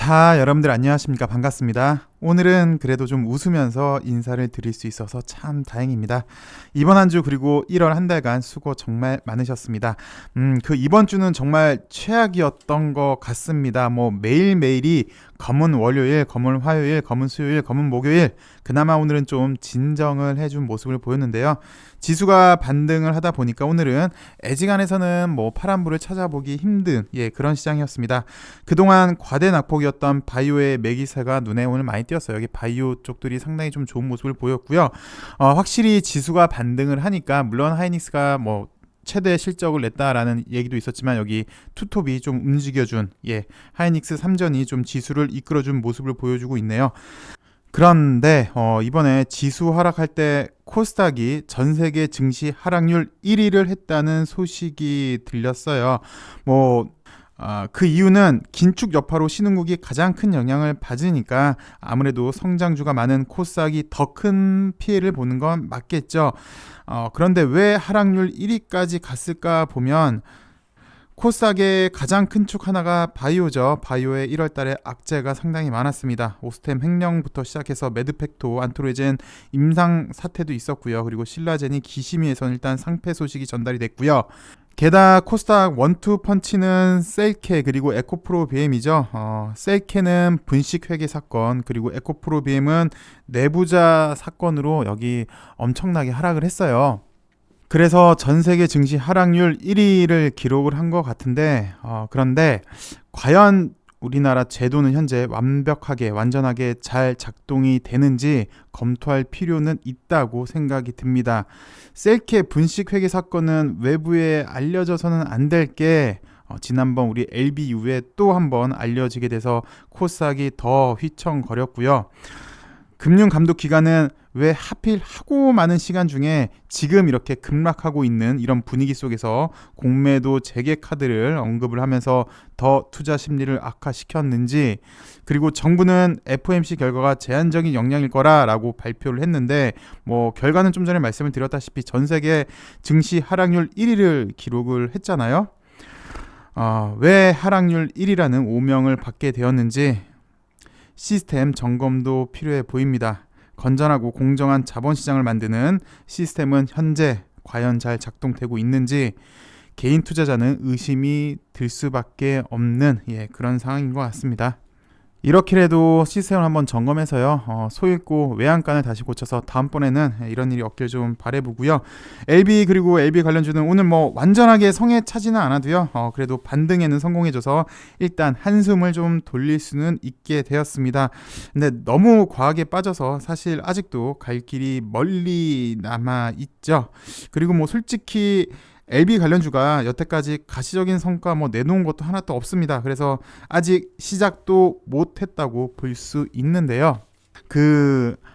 자, 여러분들 안녕하십니까? 반갑습니다. 오늘은 그래도 좀 웃으면서 인사를 드릴 수 있어서 참 다행입니다. 이번 한 주 그리고 1월 한 달간 수고 정말 많으셨습니다. 이번 주는 정말 최악이었던 것 같습니다. 매일매일이 검은 월요일, 검은 화요일, 검은 수요일, 검은 목요일. 그나마 오늘은 좀 진정을 해준 모습을 보였는데요. 지수가 반등을 하다 보니까 오늘은 애지간해서는 파란불을 찾아보기 힘든 그런 시장이었습니다. 그동안 과대 낙폭이었던 바이오의 매기세가 눈에 오늘 많이 띄었어요. 여기 바이오 쪽들이 상당히 좀 좋은 모습을 보였고요. 확실히 지수가 반등을 하니까 물론 하이닉스가 최대 실적을 냈다라는 얘기도 있었지만 여기 투톱이 좀 움직여준 하이닉스 3전이 좀 지수를 이끌어준 모습을 보여주고 있네요. 그런데 이번에 지수 하락할 때 코스닥이 전 세계 증시 하락률 1위를 했다는 소식이 들렸어요. 그 이유는 긴축 여파로 신흥국이 가장 큰 영향을 받으니까 아무래도 성장주가 많은 코스닥이 더 큰 피해를 보는 건 맞겠죠. 그런데 왜 하락률 1위까지 갔을까 보면 코스닥의 가장 큰 축 하나가 바이오죠. 바이오의 1월달에 악재가 상당히 많았습니다. 오스템 횡령부터 시작해서 메드팩토, 안토레젠 임상 사태도 있었고요. 그리고 신라젠이 기심위에서는 일단 상패 소식이 전달이 됐고요. 게다가 코스닥 원투펀치는 셀케 그리고 에코프로비엠이죠. 셀케는 분식회계 사건 그리고 에코프로비엠은 내부자 사건으로 여기 엄청나게 하락을 했어요. 그래서 전 세계 증시 하락률 1위를 기록을 한 것 같은데 그런데 과연 우리나라 제도는 현재 완전하게 잘 작동이 되는지 검토할 필요는 있다고 생각이 듭니다. 셀케 분식회계 사건은 외부에 알려져서는 안 될 게 지난번 우리 LB 이후에 또 한 번 알려지게 돼서 코스닥이 더 휘청거렸고요. 금융감독기관은 왜 하필 하고 많은 시간 중에 지금 이렇게 급락하고 있는 이런 분위기 속에서 공매도 재개 카드를 언급을 하면서 더 투자 심리를 악화시켰는지, 그리고 정부는 FOMC 결과가 제한적인 영향일 거라라고 발표를 했는데 결과는 좀 전에 말씀을 드렸다시피 전 세계 증시 하락률 1위를 기록을 했잖아요. 왜 하락률 1위라는 오명을 받게 되었는지 시스템 점검도 필요해 보입니다. 건전하고 공정한 자본시장을 만드는 시스템은 현재 과연 잘 작동되고 있는지 개인 투자자는 의심이 들 수밖에 없는 그런 상황인 것 같습니다. 이렇게라도 시스템을 한번 점검해서요, 소잃고 외양간을 다시 고쳐서 다음번에는 이런 일이 없길 좀 바라보고요. LB 그리고 LB 관련주는 오늘 완전하게 성에 차지는 않아도요, 그래도 반등에는 성공해줘서 일단 한숨을 좀 돌릴 수는 있게 되었습니다. 근데 너무 과하게 빠져서 사실 아직도 갈 길이 멀리 남아 있죠. 그리고 솔직히 LB 관련주가 여태까지 가시적인 성과 내놓은 것도 하나도 없습니다. 그래서 아직 시작도 못했다고 볼 수 있는데요.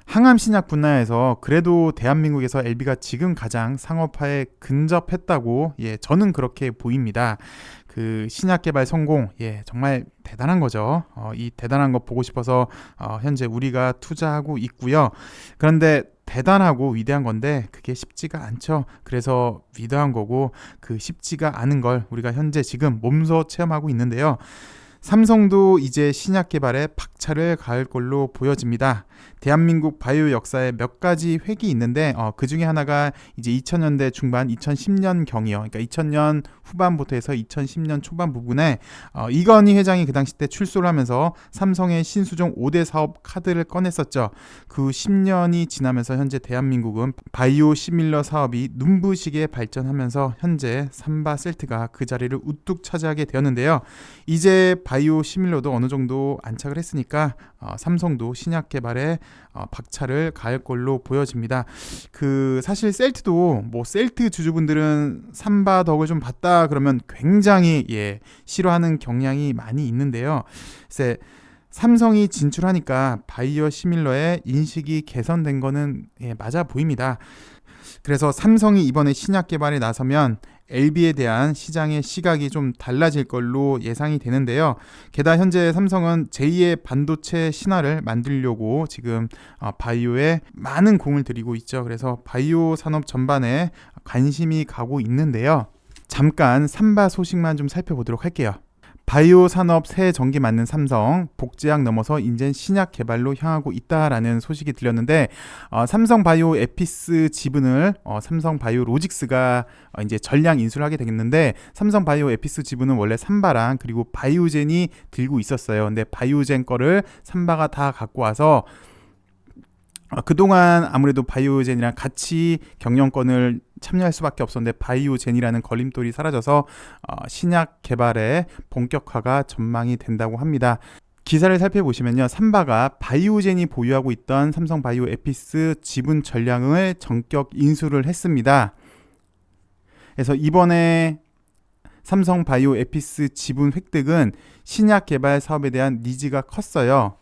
항암신약 분야에서 그래도 대한민국에서 LB가 지금 가장 상업화에 근접했다고 저는 그렇게 보입니다. 신약 개발 성공 정말 대단한 거죠. 이 대단한 거 보고 싶어서 현재 우리가 투자하고 있고요. 그런데 대단하고 위대한 건데 그게 쉽지가 않죠. 그래서 위대한 거고 쉽지가 않은 걸 우리가 현재 지금 몸소 체험하고 있는데요. 삼성도 이제 신약 개발에 박차를 가할 걸로 보여집니다. 대한민국 바이오 역사에 몇 가지 획이 있는데 그 중에 하나가 이제 2000년대 중반 2010년경이요. 그러니까 2000년 후반부터 해서 2010년 초반 부분에 이건희 회장이 그 당시 때 출소를 하면서 삼성의 신수종 5대 사업 카드를 꺼냈었죠. 그 10년이 지나면서 현재 대한민국은 바이오 시밀러 사업이 눈부시게 발전하면서 현재 삼바셀트가 그 자리를 우뚝 차지하게 되었는데요. 이제 바이오 시밀러도 어느 정도 안착을 했으니까 삼성도 신약 개발에 박차를 가할 걸로 보여집니다. 사실 셀트도 셀트 주주분들은 삼바 덕을 좀 봤다 그러면 굉장히 싫어하는 경향이 많이 있는데요. 그래서 삼성이 진출하니까 바이오 시밀러의 인식이 개선된 거는 맞아 보입니다. 그래서 삼성이 이번에 신약 개발에 나서면 LB에 대한 시장의 시각이 좀 달라질 걸로 예상이 되는데요. 게다가 현재 삼성은 제2의 반도체 신화를 만들려고 지금 바이오에 많은 공을 들이고 있죠. 그래서 바이오 산업 전반에 관심이 가고 있는데요. 잠깐 삼바 소식만 좀 살펴보도록 할게요. 바이오 산업 새 전기 맞는 삼성, 복제약 넘어서 이젠 신약 개발로 향하고 있다라는 소식이 들렸는데, 삼성 바이오 에피스 지분을 삼성 바이오 로직스가 이제 전량 인수를 하게 되겠는데, 삼성 바이오 에피스 지분은 원래 삼바랑 그리고 바이오젠이 들고 있었어요. 근데 바이오젠 거를 삼바가 다 갖고 와서 그동안 아무래도 바이오젠이랑 같이 경영권을 참여할 수밖에 없었는데, 바이오젠이라는 걸림돌이 사라져서 신약 개발의 본격화가 전망이 된다고 합니다. 기사를 살펴보시면요, 삼바가 바이오젠이 보유하고 있던 삼성 바이오 에피스 지분 전량을 전격 인수를 했습니다. 그래서 이번에 삼성 바이오 에피스 지분 획득은 신약 개발 사업에 대한 니즈가 컸어요.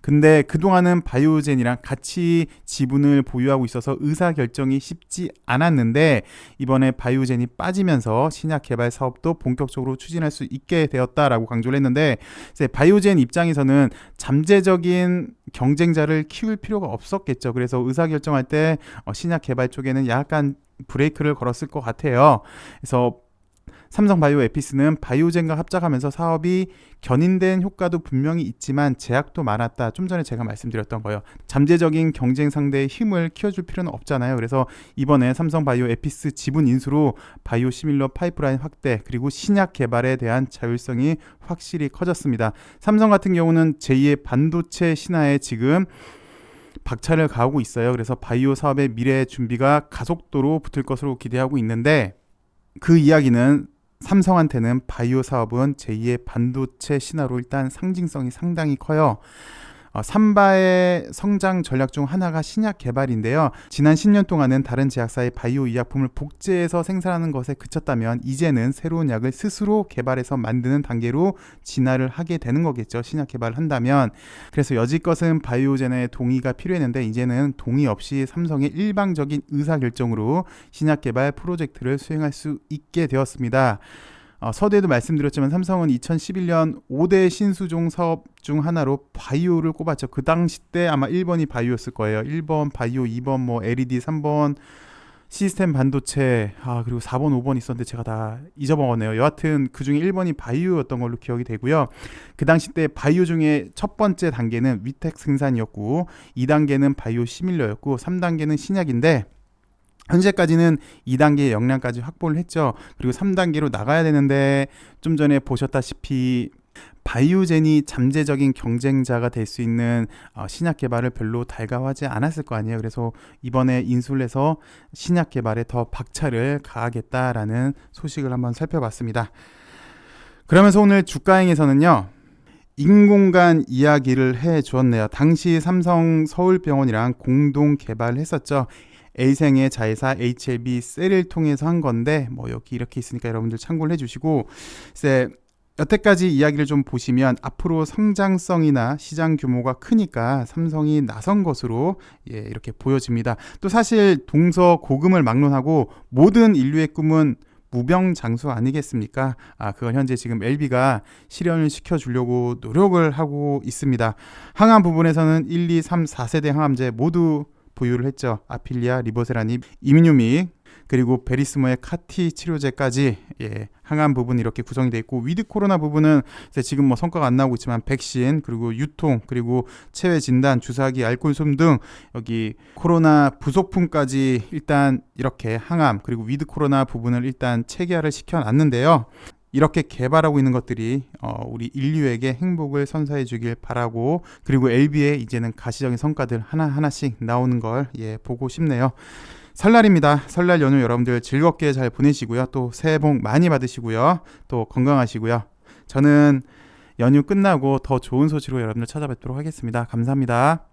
근데 그동안은 바이오젠이랑 같이 지분을 보유하고 있어서 의사결정이 쉽지 않았는데, 이번에 바이오젠이 빠지면서 신약 개발 사업도 본격적으로 추진할 수 있게 되었다라고 강조를 했는데, 이제 바이오젠 입장에서는 잠재적인 경쟁자를 키울 필요가 없었겠죠. 그래서 의사결정할 때 신약 개발 쪽에는 약간 브레이크를 걸었을 것 같아요. 그래서 삼성 바이오 에피스는 바이오젠과 합작하면서 사업이 견인된 효과도 분명히 있지만 제약도 많았다. 좀 전에 제가 말씀드렸던 거예요. 잠재적인 경쟁 상대의 힘을 키워줄 필요는 없잖아요. 그래서 이번에 삼성 바이오 에피스 지분 인수로 바이오 시밀러 파이프라인 확대 그리고 신약 개발에 대한 자율성이 확실히 커졌습니다. 삼성 같은 경우는 제2의 반도체 신화에 지금 박차를 가하고 있어요. 그래서 바이오 사업의 미래 준비가 가속도로 붙을 것으로 기대하고 있는데, 그 이야기는 삼성한테는 바이오 사업은 제2의 반도체 신화로 일단 상징성이 상당히 커요. 삼바의 성장 전략 중 하나가 신약 개발인데요. 지난 10년 동안은 다른 제약사의 바이오 의약품을 복제해서 생산하는 것에 그쳤다면, 이제는 새로운 약을 스스로 개발해서 만드는 단계로 진화를 하게 되는 거겠죠. 신약 개발을 한다면. 그래서 여지껏은 바이오젠의 동의가 필요했는데, 이제는 동의 없이 삼성의 일방적인 의사결정으로 신약 개발 프로젝트를 수행할 수 있게 되었습니다. 서두에도 말씀드렸지만 삼성은 2011년 5대 신수종 사업 중 하나로 바이오를 꼽았죠. 그 당시 때 아마 1번이 바이오였을 거예요. 1번 바이오, 2번 뭐 LED, 3번 시스템 반도체, 그리고 4번, 5번 있었는데 제가 다 잊어먹었네요. 여하튼 그 중에 1번이 바이오였던 걸로 기억이 되고요. 그 당시 때 바이오 중에 첫 번째 단계는 위택 생산이었고, 2단계는 바이오 시밀러였고, 3단계는 신약인데, 현재까지는 2단계의 역량까지 확보를 했죠. 그리고 3단계로 나가야 되는데, 좀 전에 보셨다시피 바이오젠이 잠재적인 경쟁자가 될 수 있는 신약 개발을 별로 달가워하지 않았을 거 아니에요. 그래서 이번에 인수를 해서 신약 개발에 더 박차를 가하겠다라는 소식을 한번 살펴봤습니다. 그러면서 오늘 주가행에서는요, 인공관 이야기를 해 주었네요. 당시 삼성 서울병원이랑 공동 개발을 했었죠. A생의 자회사 HLB 셀을 통해서 한 건데, 뭐 여기 이렇게 있으니까 여러분들 참고를 해주시고, 이제 여태까지 이야기를 좀 보시면 앞으로 성장성이나 시장 규모가 크니까 삼성이 나선 것으로 이렇게 보여집니다. 또 사실 동서고금을 막론하고 모든 인류의 꿈은 무병장수 아니겠습니까? 그걸 현재 지금 LB가 실현을 시켜주려고 노력을 하고 있습니다. 항암 부분에서는 1, 2, 3, 4세대 항암제 모두 보유를 했죠. 아필리아, 리보세라닙, 이뮤닉, 그리고 베리스모의 카티 치료제까지 항암 부분 이렇게 구성이 되어 있고, 위드 코로나 부분은 지금 뭐 성과가 안 나오고 있지만 백신, 그리고 유통, 그리고 체외 진단, 주사기, 알코올솜 등 여기 코로나 부속품까지 일단 이렇게 항암 그리고 위드 코로나 부분을 일단 체계화를 시켜놨는데요. 이렇게 개발하고 있는 것들이 우리 인류에게 행복을 선사해 주길 바라고, 그리고 LB의 이제는 가시적인 성과들 하나하나씩 나오는 걸 보고 싶네요. 설날입니다. 설날 연휴 여러분들 즐겁게 잘 보내시고요. 또 새해 복 많이 받으시고요. 또 건강하시고요. 저는 연휴 끝나고 더 좋은 소식으로 여러분들 찾아뵙도록 하겠습니다. 감사합니다.